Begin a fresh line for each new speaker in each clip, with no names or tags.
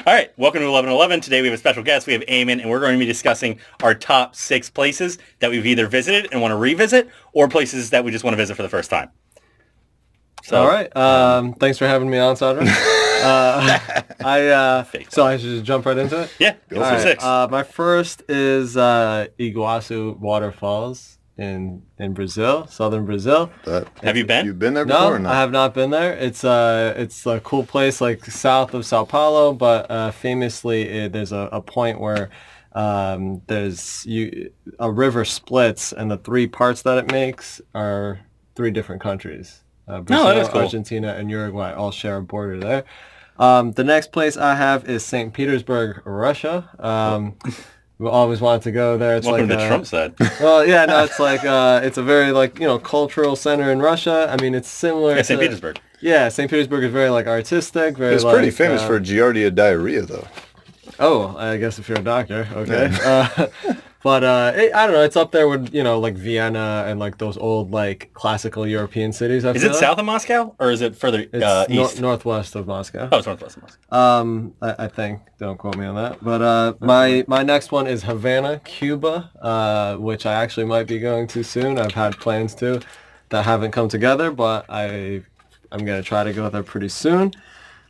All right, welcome to 1111. Today we have a special guest. We have Aymen, and we're going to be discussing our top 6 places that we've either visited and want to revisit, or places that we just want to visit for the first time.
So, all right. Thanks for having me on, Sandra. So I should just jump right into it?
Yeah, go for 6.
My first is Iguazu Waterfalls in Brazil, southern Brazil.
Have you been?
You've been there before?
No,
Or not?
I have not been there. It's a cool place, like south of Sao Paulo, but famously there's a point where there's a river splits, and the 3 parts that it makes are 3 different countries. Brazil,
that is cool.
Argentina, and Uruguay all share a border there. The next place I have is St. Petersburg, Russia. We always wanted to go there. It's
Welcome
like
to Trump side.
Well, yeah, no, it's like it's a very cultural center in Russia. I mean, it's similar to
St. Petersburg.
Yeah, St. Petersburg is very artistic. Very.
It's pretty famous for Giardia diarrhea, though.
Oh, I guess if you're a doctor, okay. Yeah. But I don't know. It's up there with like Vienna and like those old like classical European cities.
Is it south of Moscow or is it further east?
Northwest of Moscow.
Oh, it's northwest of Moscow.
I think. Don't quote me on that. But my next one is Havana, Cuba, which I actually might be going to soon. I've had plans to that haven't come together, but I'm gonna try to go there pretty soon.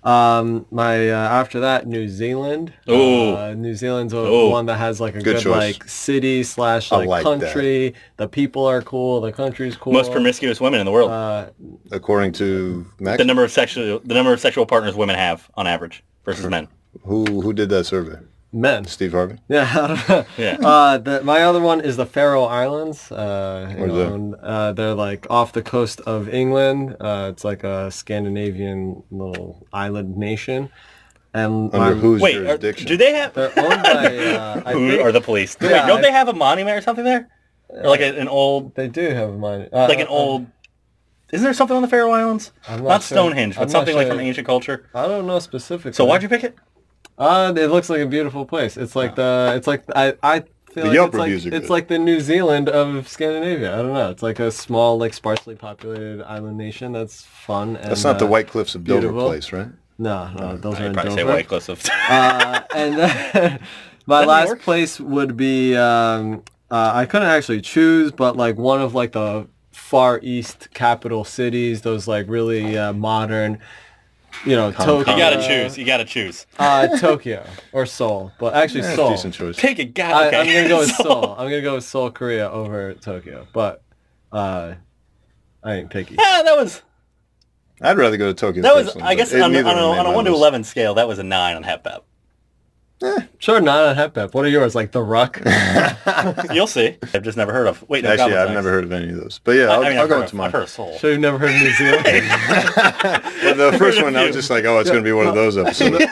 After that, New Zealand. New Zealand's one that has like a good like city / like country. That. The people are cool. The country's cool.
Most promiscuous women in the world,
according to Max?
the number of sexual partners women have on average versus men.
Who did that survey?
Men.
Steve Harvey?
Yeah, I don't know.
Yeah.
My other one is the Faroe Islands. They're like off the coast of England. It's like a Scandinavian little island nation. And
under whose jurisdiction?
Do they have?
They're owned by.
Who are the police? Don't they have a monument or something there? Or like an old?
They do have a monument.
Like an old. Isn't there something on the Faroe Islands? Not
sure.
Stonehenge, but something like from ancient culture.
I don't know specifically.
So why'd you pick it?
It looks like a beautiful place. It's like I feel like it's like the New Zealand of Scandinavia. I don't know. It's like a small, like sparsely populated island nation that's fun. And,
that's not the White Cliffs of Dover
beautiful.
place, right?
No, those are in
probably
Dover.
say White Cliffs of.
And then my last place would be I couldn't actually choose, but like one of like the Far East capital cities. Those like really modern. Tokyo.
You gotta choose.
Tokyo or Seoul, but actually Seoul.
Decent choice.
Pick a guy. Okay.
I'm gonna go with Seoul. I'm gonna go with Seoul, Korea over Tokyo, but I ain't picky.
Yeah, that was.
I'd rather go to Tokyo.
That was,
personally,
I guess, on a 1 to 11 scale, that was a 9 on HEPAP.
Sure, not on HEPAP. What are yours? Like The Ruck?
You'll see. I've just never heard of. Wait, no,
actually, I've never heard of any of those. But yeah, I'll go into mine.
I've heard of Seoul.
Sure, you've never heard of New Zealand?
Well, the first one, I was just like, oh, it's going to be one of those episodes.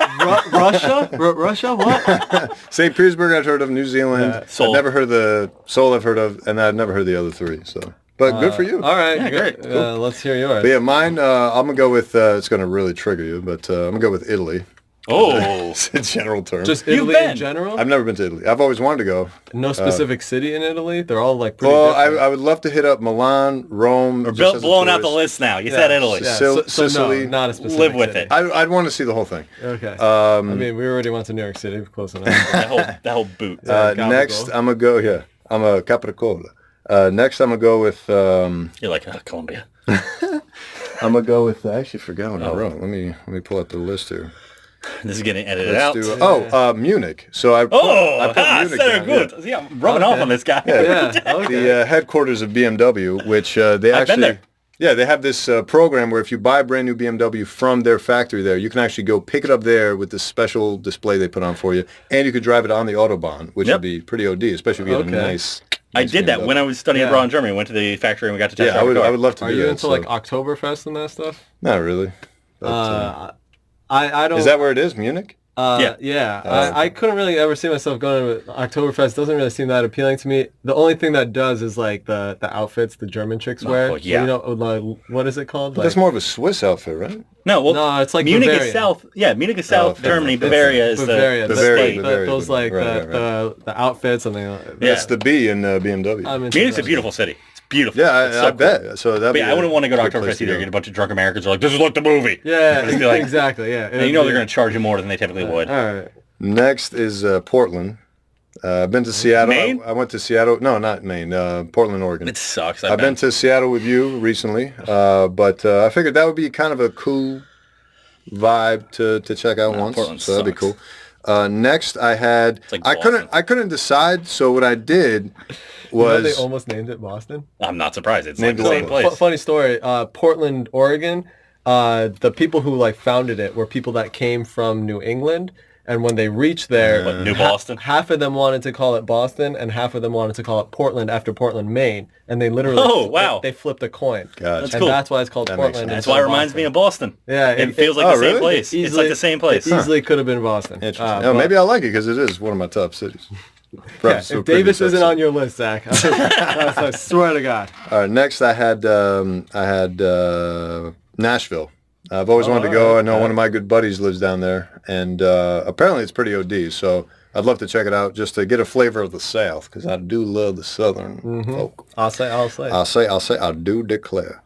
Russia? Russia? What?
St. Petersburg, I've heard of. New Zealand.
Seoul.
I've never heard of the Seoul. I've heard of, and I've never heard the other 3. So, but good for you.
All right,
yeah,
great.
Cool.
Let's hear yours.
But yeah, mine. I'm gonna go with. It's gonna really trigger you, but I'm gonna go with Italy.
Oh,
it's a general term.
Just Italy in general?
I've never been to Italy. I've always wanted to go.
No specific city in Italy? They're all like pretty
different. I would love to hit up Milan, Rome.
We're blowing out the list now. You said Italy.
Yeah.
Sicily.
No, not a specific
Live with
city.
it.
I'd want to see the whole thing.
Okay. I mean, we already went to New York City. Close enough.
that whole boot.
Next, I'm going to go, I'm a Capricola. Next, I'm going to go with...
You're like, Colombia.
I'm going to go with... I actually forgot what I wrote. Let me pull out the list here.
This is getting edited out.
Munich. So I put Munich down.
Good. Yeah, I'm rubbing off on this guy.
Yeah. Okay. The headquarters of BMW, which they
I've been there.
Yeah, they have this program where if you buy a brand new BMW from their factory there, you can actually go pick it up there with this special display they put on for you, and you could drive it on the Autobahn, which would be pretty OD, especially if you get a nice
I did that when I was studying abroad in Germany. I went to the factory and we got to test drive a car.
I would love to do that.
Are you into like Oktoberfest and that stuff?
Not really. But,
I don't.
Is that where it is, Munich?
Yeah. I couldn't really ever see myself going to Oktoberfest. Doesn't really seem that appealing to me. The only thing that does is like the outfits the German chicks wear.
Oh, yeah.
So, what is it called?
That's more of a Swiss outfit, right?
No,
it's like
Munich
Bavaria.
is south. Yeah, Munich is south Germany. Bavaria is
Bavaria.
Bavaria.
Those like the outfits and
That's the B in BMW.
Munich's a beautiful city. It's beautiful.
Yeah,
It's so
I
cool.
bet. So that.
I wouldn't want to go to Oktoberfest either. Get a bunch of drunk Americans who are like, "This is like the movie."
Yeah,
Just be like,
exactly. Yeah,
and you know they're going to charge you more than they typically would.
All right.
Next is Portland. I've been to Seattle.
Maine?
I went to Seattle. No, not Maine. Portland, Oregon.
It sucks.
I've been to Seattle with you recently, but I figured that would be kind of a cool vibe to check out once.
Portland
so that'd be
sucks.
cool. Next, I had
like
I
Boston.
couldn't decide. So what I did was
they almost named it Boston.
I'm not surprised. It's
Named
like the same
Portland.
place.
Funny story. Portland, Oregon. The people who like founded it were people that came from New England, and when they reached there,
What, New Boston?
half of them wanted to call it Boston, and half of them wanted to call it Portland after Portland, Maine, and they literally
wow.
they flipped a coin.
Gotcha.
That's
And
cool.
that's why it's called
That makes
Portland.
sense.
That's why it reminds me of Boston.
Yeah,
It feels like
oh,
the same
really?
place. It's like the same place.
It easily could have been Boston.
Interesting. Maybe I like it because it is one of my top cities.
Yeah, if Davis isn't on your list, Zach, I swear to God.
All right, next I had Nashville. I've always wanted to go. I know one of my good buddies lives down there, and apparently it's pretty OD. So I'd love to check it out just to get a flavor of the South because I do love the Southern folk.
I'll say.
I do declare.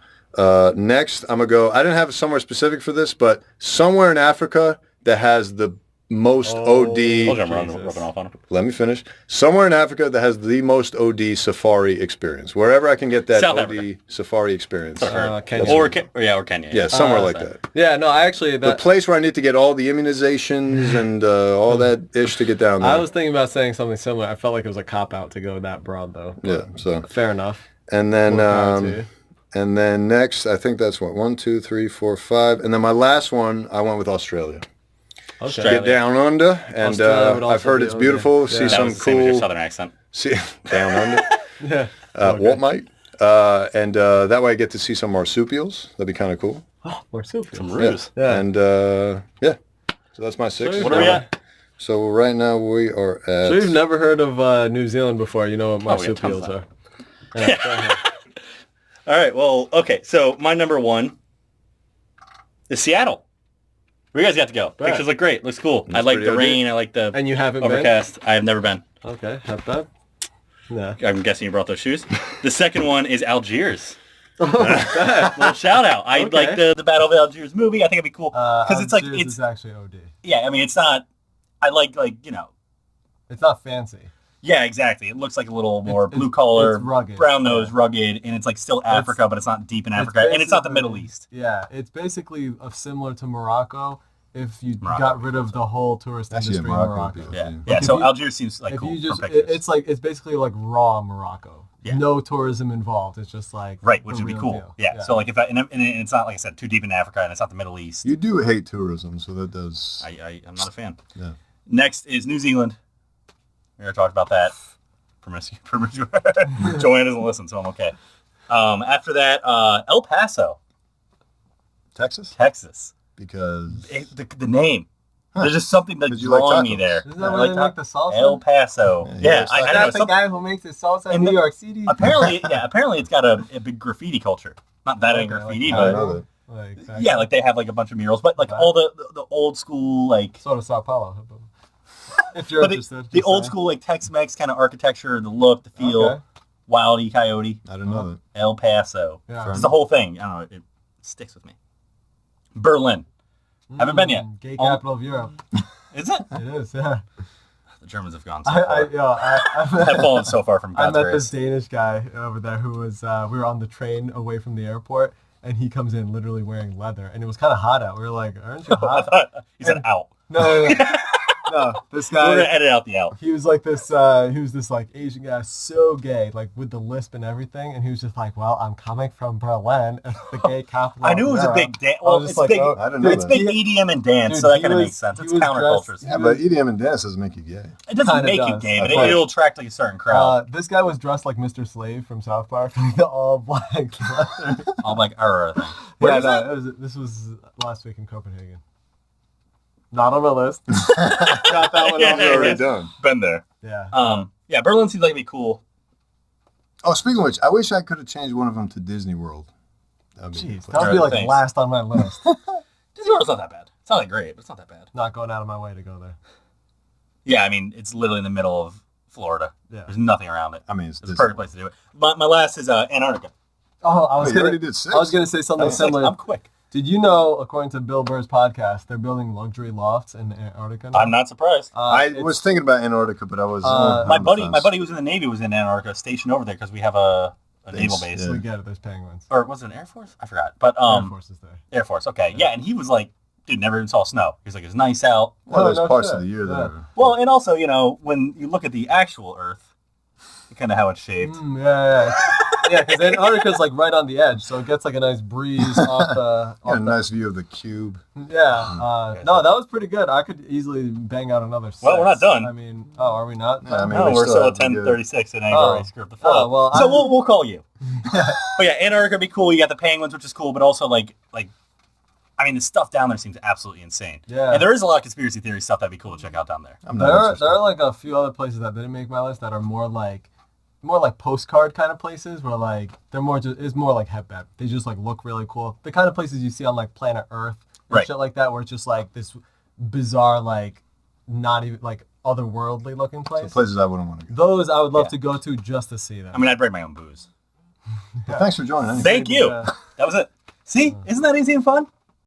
Next, I'm gonna go. I didn't have somewhere specific for this, but somewhere in Africa that has the most OD.
Told you I'm rubbing off on him.
Let me finish. Somewhere in Africa that has the most OD safari experience. Wherever I can get that
South
OD
Africa.
safari experience.
Kenya.
Or Kenya.
Yeah, somewhere like that.
Yeah, no, I actually
The place where I need to get all the immunizations and all that ish to get down there.
I was thinking about saying something similar. I felt like it was a cop out to go that broad though.
Yeah, so
Fair enough.
and then
More power to you.
and then next I think that's what 1, 2, 3, 4, 5, and then my last one I went with Australia.
Okay.
Get down under, and
Australia would
I've
also
heard
be
it's
OD.
beautiful.
Yeah.
See
That
some
was the same as your
cool.
southern accent.
See down under.
Yeah.
What might? And that way I get to see some marsupials. That'd be kind of cool.
More soup.
Some ruse.
Yeah.
And yeah, so that's my 6.
What are we at?
So right now we are at.
So you've never heard of New Zealand before? You know what
we got tons
marsupials
of
are? Yeah, go ahead.
All right. Well, okay. So my number 1 is Seattle. Where you guys got to go?
Right.
Pictures look great. Looks cool. I like
pretty
the
OD.
rain. I like the
And you haven't been?
overcast. I have never been.
Okay, not bad. No.
I'm guessing you brought those shoes. The second one is Algiers. Little shout out. I
Okay.
like the Battle of Algiers movie. I think it'd be cool because it's like
Algiers
it's
is actually OD.
yeah. I mean, it's not. I like
It's not fancy.
yeah, exactly. It looks like a little more
It's-
blue collar,
it's rugged.
brown nose,
Yeah.
rugged, and it's like still Africa, but it's not deep in Africa, and it's not the Middle
basically-
East.
Yeah, it's basically similar to Morocco if you
Morocco
got
would be
rid of the whole tourist industry in Morocco.
Yeah,
Yeah.
yeah.
if
So
you-
Algiers seems like
If
cool
you just,
for pictures.
it's basically like raw Morocco.
Yeah.
No tourism involved. It's just like
Right, which
the
would be
real
cool.
deal.
Yeah. So like if and it's not like I said too deep in Africa, and it's not the Middle East.
You do hate tourism, so that does.
I'm not a fan.
Yeah.
Next is New Zealand. We already talked about that. Joanne doesn't listen, so I'm okay. After that, El Paso,
Texas,
Texas.
because
The name. There's just something that's
'Cause you like
drawing me
tacos.
there.
Isn't that
I
where
like
they make the salsa?
El Paso. Yeah,
it's
I
like-
know.
That's the guy who makes the salsa in
And
New
the-
York City.
Apparently it's got a big graffiti culture. Not that
Okay,
graffiti,
I
but
don't know that.
Like,
yeah, like they have like a bunch of murals, but like all the old school like
sort of Sao Paulo. If you're
but
interested,
the
just
old
saying.
school like Tex-Mex kind of architecture, the look, the feel,
Okay.
Wilde E. Coyote,
I didn't know that.
El Paso.
Yeah.
It's the whole thing. I don't know. It sticks with me. Berlin. Haven't been yet.
Gay capital of Europe.
Is it?
It is, yeah.
The Germans have gone so
I
far. Have fallen so far from
I
God's
met
grace.
this Danish guy over there who was, we were on the train away from the airport, and he comes in literally wearing leather, and it was kind of hot out. We were like, aren't you
I
hot?
thought he said out.
No, no, this
We're gonna
guy,
edit out the out.
he was like this, he was this like Asian guy, so gay, like with the lisp and everything, and he was just like, well, I'm coming from Berlin, it's the gay capital
I knew it
of
was a
Europe.
big dance.
I
Well,
was
it's
just like,
big.
oh,
I didn't know
It's
that.
big EDM and dance,
Dude,
so that
he
kind of
was-
makes sense.
he
It's
was
counterculture.
dressed-
Yeah, but EDM and dance doesn't make you gay.
It doesn't
Kinda
make you
does.
gay, but
Right.
it'll attract like a certain crowd.
This guy was dressed like Mr. Slave from South Park, like the all black leather.
All like our thing. Where
Yeah,
is that?
this was last week in Copenhagen. Not on the list. Got that one
Yeah,
on
It's
the
already
list.
done.
Been there.
Yeah.
Yeah, Berlin seems like it'd be cool.
Oh, speaking of which, I wish I could have changed one of them to Disney World. That'd be
Jeez,
cool.
that would be like
Thanks.
last on my list.
Disney World's not that bad. It's not that great, but it's not that bad.
Not going out of my way to go there.
Yeah, I mean, it's literally in the middle of Florida.
Yeah.
There's nothing around it.
I mean,
it's a perfect place to do it. My last is Antarctica.
Oh, I was
already did 6?
I was gonna say something similar.
I'm quick.
Did you know, according to Bill Burr's podcast, they're building luxury lofts in Antarctica now?
I'm not surprised.
I was thinking about Antarctica, but I was
my buddy who was in the Navy was in Antarctica, stationed over there because we have a naval base.
We get it. There's penguins.
Or was it an Air Force? I forgot. But
Air Force is there.
Air Force. Okay. Yeah, and he was like, dude, never even saw snow. He's like, it's nice out.
Well, there's parts of the year that are...
Well, and also, you know, when you look at the actual Earth, kind of how it's shaped.
Yeah, because Antarctica's like right on the edge, so it gets like a nice breeze off the...
a nice view of the cube.
Yeah. No, that was pretty good. I could easily bang out another 6.
Well, we're not done.
I mean, are we not?
Yeah, I mean,
No, we're still at 10:36 and I already screwed up the flow.
Well,
so we'll call you. But yeah, Antarctica would be cool. You got the penguins, which is cool, but also like I mean, the stuff down there seems absolutely insane.
Yeah.
And there is a lot of conspiracy theory stuff that'd be cool to check out down there.
There are like a few other places that didn't make my list that are more like postcard kind of places where like they're more just it's more like hep. They just like look really cool. The kind of places you see on like planet Earth and shit like that, where it's just like this bizarre, like not even like otherworldly looking place.
So places I wouldn't want to go.
Those I would love to go to just to see them.
I mean, I'd bring my own booze.
Well, thanks for joining.
Thank you. That was it. See, isn't that easy and fun?